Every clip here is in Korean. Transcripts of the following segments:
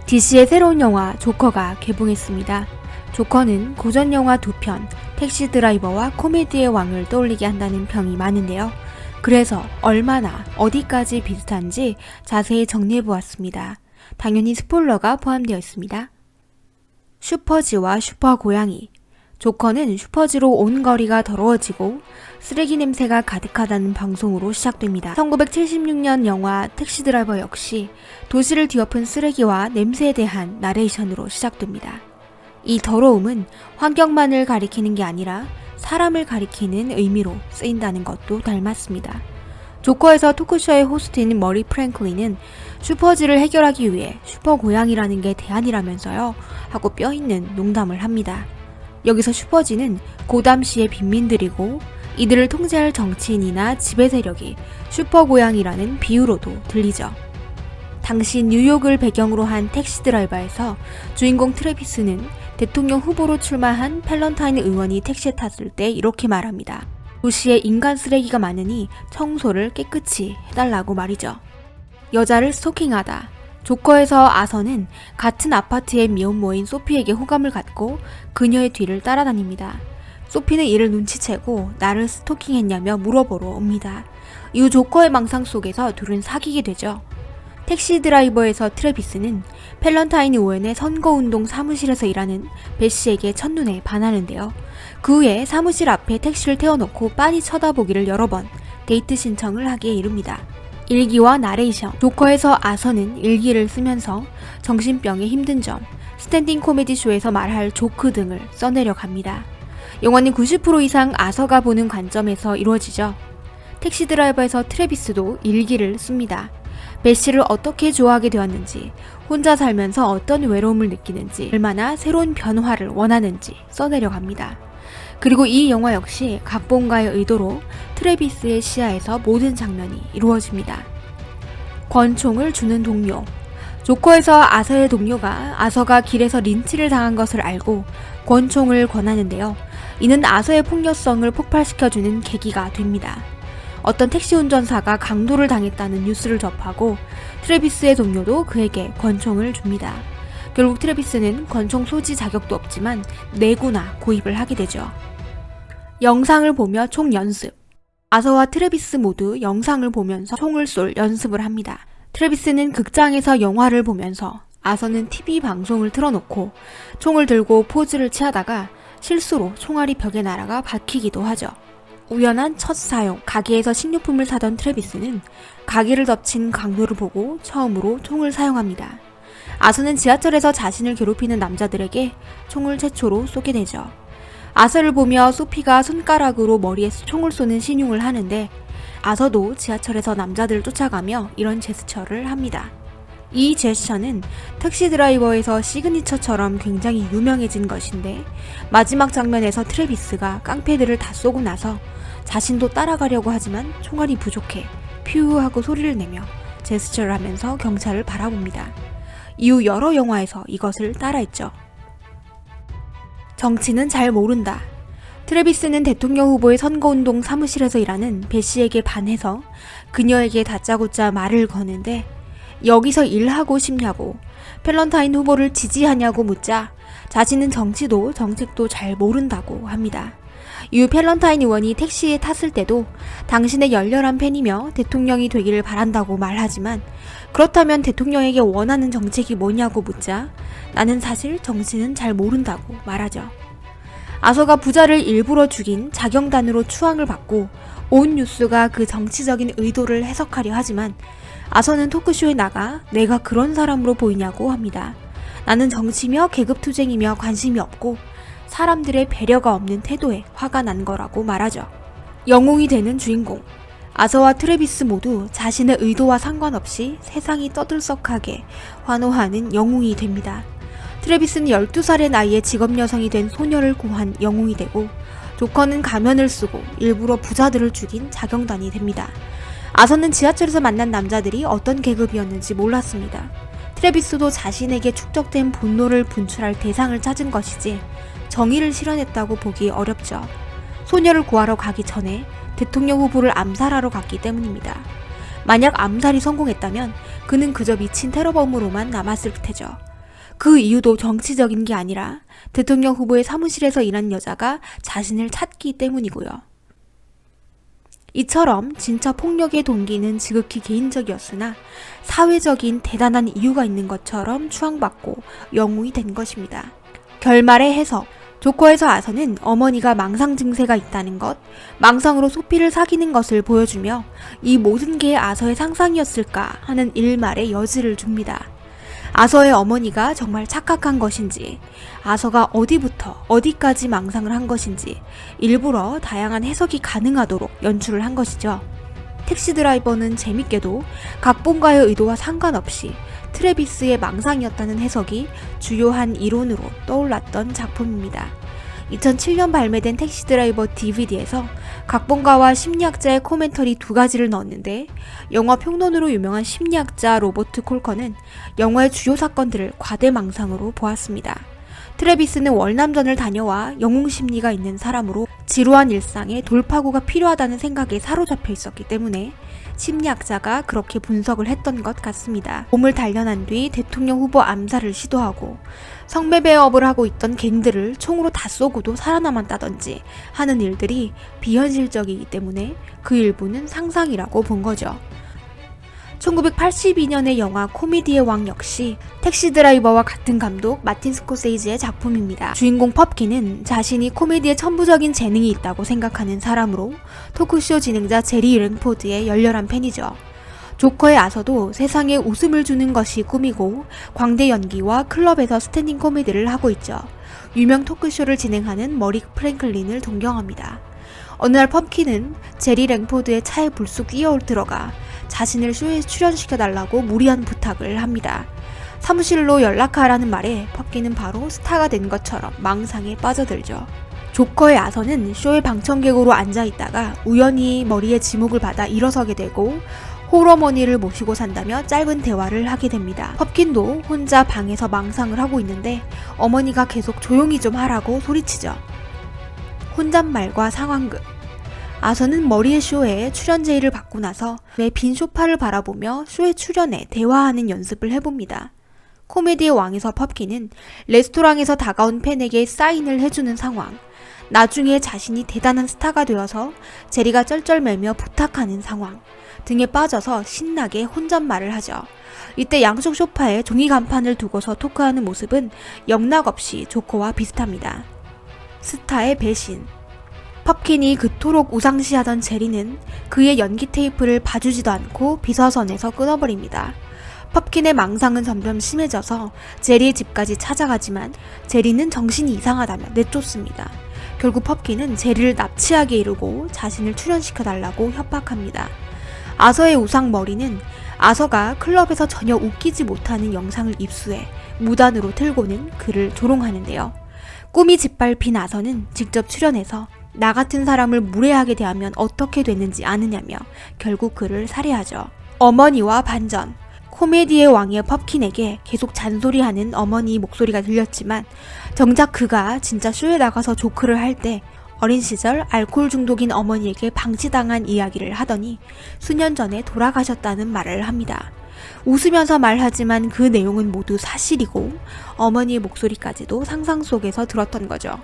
DC의 새로운 영화 조커가 개봉했습니다. 조커는 고전 영화 2편, 택시 드라이버와 코미디의 왕을 떠올리게 한다는 평이 많은데요. 그래서 얼마나 어디까지 비슷한지 자세히 정리해보았습니다. 당연히 스포일러가 포함되어 있습니다. 슈퍼지와 슈퍼고양이. 조커는 슈퍼지로 온 거리가 더러워지고 쓰레기 냄새가 가득하다는 방송으로 시작됩니다. 1976년 영화 택시 드라이버 역시 도시를 뒤엎은 쓰레기와 냄새에 대한 나레이션으로 시작됩니다. 이 더러움은 환경만을 가리키는 게 아니라 사람을 가리키는 의미로 쓰인다는 것도 닮았습니다. 조커에서 토크쇼의 호스트인 머리 프랭클린은 슈퍼지를 해결하기 위해 슈퍼고양이라는 게 대안이라면서요 하고 뼈있는 농담을 합니다. 여기서 슈퍼지는 고담시의 빈민들이고 이들을 통제할 정치인이나 지배 세력이 슈퍼고양이라는 비유로도 들리죠. 당시 뉴욕을 배경으로 한 택시 드라이버에서 주인공 트래비스는 대통령 후보로 출마한 팰런타인 의원이 택시에 탔을 때 이렇게 말합니다. 도시에 인간 쓰레기가 많으니 청소를 깨끗이 해달라고 말이죠. 여자를 스토킹하다. 조커에서 아서는 같은 아파트의 미혼모인 소피에게 호감을 갖고 그녀의 뒤를 따라다닙니다. 소피는 이를 눈치채고 나를 스토킹했냐며 물어보러 옵니다. 이후 조커의 망상 속에서 둘은 사귀게 되죠. 택시 드라이버에서 트래비스는 팰런타인 의원의 선거운동 사무실에서 일하는 베시에게 첫눈에 반하는데요. 그 후에 사무실 앞에 택시를 태워놓고 빤히 쳐다보기를 여러 번 데이트 신청을 하기에 이릅니다. 일기와 나레이션. 조커에서 아서는 일기를 쓰면서 정신병의 힘든 점, 스탠딩 코미디 쇼에서 말할 조크 등을 써내려 갑니다. 영화는 90% 이상 아서가 보는 관점에서 이루어지죠. 택시 드라이버에서 트래비스도 일기를 씁니다. 베시를 어떻게 좋아하게 되었는지, 혼자 살면서 어떤 외로움을 느끼는지, 얼마나 새로운 변화를 원하는지 써내려 갑니다. 그리고 이 영화 역시 각본가의 의도로 트래비스의 시야에서 모든 장면이 이루어집니다. 권총을 주는 동료. 조커에서 아서의 동료가 아서가 길에서 린치를 당한 것을 알고 권총을 권하는데요. 이는 아서의 폭력성을 폭발시켜주는 계기가 됩니다. 어떤 택시 운전사가 강도를 당했다는 뉴스를 접하고 트래비스의 동료도 그에게 권총을 줍니다. 결국 트래비스는 권총 소지 자격도 없지만 내구나 구입을 하게 되죠. 영상을 보며 총 연습. 아서와 트래비스 모두 영상을 보면서 총을 쏠 연습을 합니다. 트래비스는 극장에서 영화를 보면서 아서는 TV 방송을 틀어놓고 총을 들고 포즈를 취하다가 실수로 총알이 벽에 날아가 박히기도 하죠. 우연한 첫 사용. 가게에서 식료품을 사던 트래비스는 가게를 덮친 강도를 보고 처음으로 총을 사용합니다. 아서는 지하철에서 자신을 괴롭히는 남자들에게 총을 최초로 쏘게 되죠. 아서를 보며 소피가 손가락으로 머리에 총을 쏘는 신용을 하는데 아서도 지하철에서 남자들을 쫓아가며 이런 제스처를 합니다. 이 제스처는 택시 드라이버에서 시그니처처럼 굉장히 유명해진 것인데 마지막 장면에서 트래비스가 깡패들을 다 쏘고 나서 자신도 따라가려고 하지만 총알이 부족해 퓨 하고 소리를 내며 제스처를 하면서 경찰을 바라봅니다. 이후 여러 영화에서 이것을 따라했죠. 정치는 잘 모른다. 트래비스는 대통령 후보의 선거운동 사무실에서 일하는 베시에게 반해서 그녀에게 다짜고짜 말을 거는데 여기서 일하고 싶냐고, 팰런타인 후보를 지지하냐고 묻자 자신은 정치도 정책도 잘 모른다고 합니다. 이후 팰런타인 의원이 택시에 탔을 때도 당신의 열렬한 팬이며 대통령이 되기를 바란다고 말하지만 그렇다면 대통령에게 원하는 정책이 뭐냐고 묻자 나는 사실 정치는 잘 모른다고 말하죠. 아서가 부자를 일부러 죽인 자경단으로 추앙을 받고 온 뉴스가 그 정치적인 의도를 해석하려 하지만 아서는 토크쇼에 나가 내가 그런 사람으로 보이냐고 합니다. 나는 정치며 계급투쟁이며 관심이 없고 사람들의 배려가 없는 태도에 화가 난 거라고 말하죠. 영웅이 되는 주인공. 아서와 트래비스 모두 자신의 의도와 상관없이 세상이 떠들썩하게 환호하는 영웅이 됩니다. 트래비스는 12살의 나이에 직업 여성이 된 소녀를 구한 영웅이 되고 조커는 가면을 쓰고 일부러 부자들을 죽인 자경단이 됩니다. 아서는 지하철에서 만난 남자들이 어떤 계급이었는지 몰랐습니다. 트래비스도 자신에게 축적된 분노를 분출할 대상을 찾은 것이지 정의를 실현했다고 보기 어렵죠. 소녀를 구하러 가기 전에 대통령 후보를 암살하러 갔기 때문입니다. 만약 암살이 성공했다면 그는 그저 미친 테러범으로만 남았을 테죠. 그 이유도 정치적인 게 아니라 대통령 후보의 사무실에서 일한 여자가 자신을 찾기 때문이고요. 이처럼 진짜 폭력의 동기는 지극히 개인적이었으나 사회적인 대단한 이유가 있는 것처럼 추앙받고 영웅이 된 것입니다. 결말의 해석. 조커에서 아서는 어머니가 망상 증세가 있다는 것, 망상으로 소피를 사귀는 것을 보여주며 이 모든 게 아서의 상상이었을까 하는 일말의 여지를 줍니다. 아서의 어머니가 정말 착각한 것인지, 아서가 어디부터 어디까지 망상을 한 것인지 일부러 다양한 해석이 가능하도록 연출을 한 것이죠. 택시 드라이버는 재밌게도 각본가의 의도와 상관없이 트래비스의 망상이었다는 해석이 주요한 이론으로 떠올랐던 작품입니다. 2007년 발매된 택시 드라이버 DVD에서 각본가와 심리학자의 코멘터리 두 가지를 넣었는데, 영화 평론으로 유명한 심리학자 로버트 콜커는 영화의 주요 사건들을 과대망상으로 보았습니다. 트래비스는 월남전을 다녀와 영웅심리가 있는 사람으로 지루한 일상에 돌파구가 필요하다는 생각에 사로잡혀 있었기 때문에 심리학자가 그렇게 분석을 했던 것 같습니다. 몸을 단련한 뒤 대통령 후보 암살을 시도하고 성매매업을 하고 있던 갱들을 총으로 다 쏘고도 살아남았다든지 하는 일들이 비현실적이기 때문에 그 일부는 상상이라고 본 거죠. 1982년의 영화 코미디의 왕 역시 택시 드라이버와 같은 감독 마틴 스코세이지의 작품입니다. 주인공 펍킨은 자신이 코미디에 천부적인 재능이 있다고 생각하는 사람으로 토크쇼 진행자 제리 랭포드의 열렬한 팬이죠. 조커의 아서도 세상에 웃음을 주는 것이 꿈이고 광대 연기와 클럽에서 스탠딩 코미디를 하고 있죠. 유명 토크쇼를 진행하는 머리 프랭클린을 동경합니다. 어느 날 펌킨은 제리 랭포드의 차에 불쑥 끼어 들어가 자신을 쇼에 출연시켜달라고 무리한 부탁을 합니다. 사무실로 연락하라는 말에 펌킨은 바로 스타가 된 것처럼 망상에 빠져들죠. 조커의 아서는 쇼의 방청객으로 앉아있다가 우연히 머리에 지목을 받아 일어서게 되고 홀어머니를 모시고 산다며 짧은 대화를 하게 됩니다. 펌킨도 혼자 방에서 망상을 하고 있는데 어머니가 계속 조용히 좀 하라고 소리치죠. 혼잣말과 상황극. 아서는 머리의 쇼에 출연 제의를 받고 나서 내 빈 소파를 바라보며 쇼에 출연해 대화하는 연습을 해봅니다. 코미디의 왕에서 펍킨은 레스토랑에서 다가온 팬에게 사인을 해주는 상황, 나중에 자신이 대단한 스타가 되어서 제리가 쩔쩔매며 부탁하는 상황 등에 빠져서 신나게 혼잣말을 하죠. 이때 양쪽 소파에 종이 간판을 두고서 토크하는 모습은 영락없이 조커와 비슷합니다. 스타의 배신. 펍킨이 그토록 우상시하던 제리는 그의 연기 테이프를 봐주지도 않고 비서선에서 끊어버립니다. 펍킨의 망상은 점점 심해져서 제리의 집까지 찾아가지만 제리는 정신이 이상하다며 내쫓습니다. 결국 펍킨은 제리를 납치하게 이르고 자신을 출연시켜달라고 협박합니다. 아서의 우상 머리는 아서가 클럽에서 전혀 웃기지 못하는 영상을 입수해 무단으로 틀고는 그를 조롱하는데요. 꿈이 짓밟힌 아서는 직접 출연해서 나 같은 사람을 무례하게 대하면 어떻게 되는지 아느냐며 결국 그를 살해하죠. 어머니와 반전. 코미디의 왕의 펍킨에게 계속 잔소리하는 어머니 목소리가 들렸지만 정작 그가 진짜 쇼에 나가서 조크를 할 때 어린 시절 알코올 중독인 어머니에게 방치당한 이야기를 하더니 수년 전에 돌아가셨다는 말을 합니다. 웃으면서 말하지만 그 내용은 모두 사실이고 어머니의 목소리까지도 상상 속에서 들었던 거죠.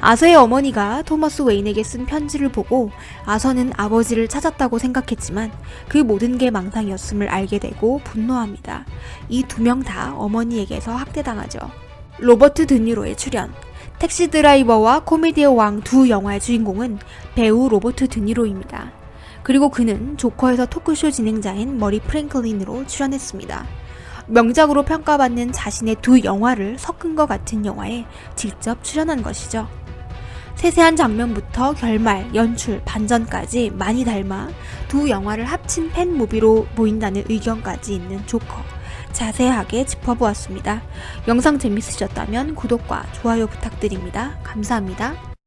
아서의 어머니가 토머스 웨인에게 쓴 편지를 보고 아서는 아버지를 찾았다고 생각했지만 그 모든 게 망상이었음을 알게 되고 분노합니다. 이 두 명 다 어머니에게서 학대당하죠. 로버트 드니로의 출연. 택시 드라이버와 코미디의 왕 두 영화의 주인공은 배우 로버트 드니로입니다. 그리고 그는 조커에서 토크쇼 진행자인 머리 프랭클린으로 출연했습니다. 명작으로 평가받는 자신의 두 영화를 섞은 것 같은 영화에 직접 출연한 것이죠. 세세한 장면부터 결말, 연출, 반전까지 많이 닮아 두 영화를 합친 팬무비로 보인다는 의견까지 있는 조커. 자세하게 짚어보았습니다. 영상 재밌으셨다면 구독과 좋아요 부탁드립니다. 감사합니다.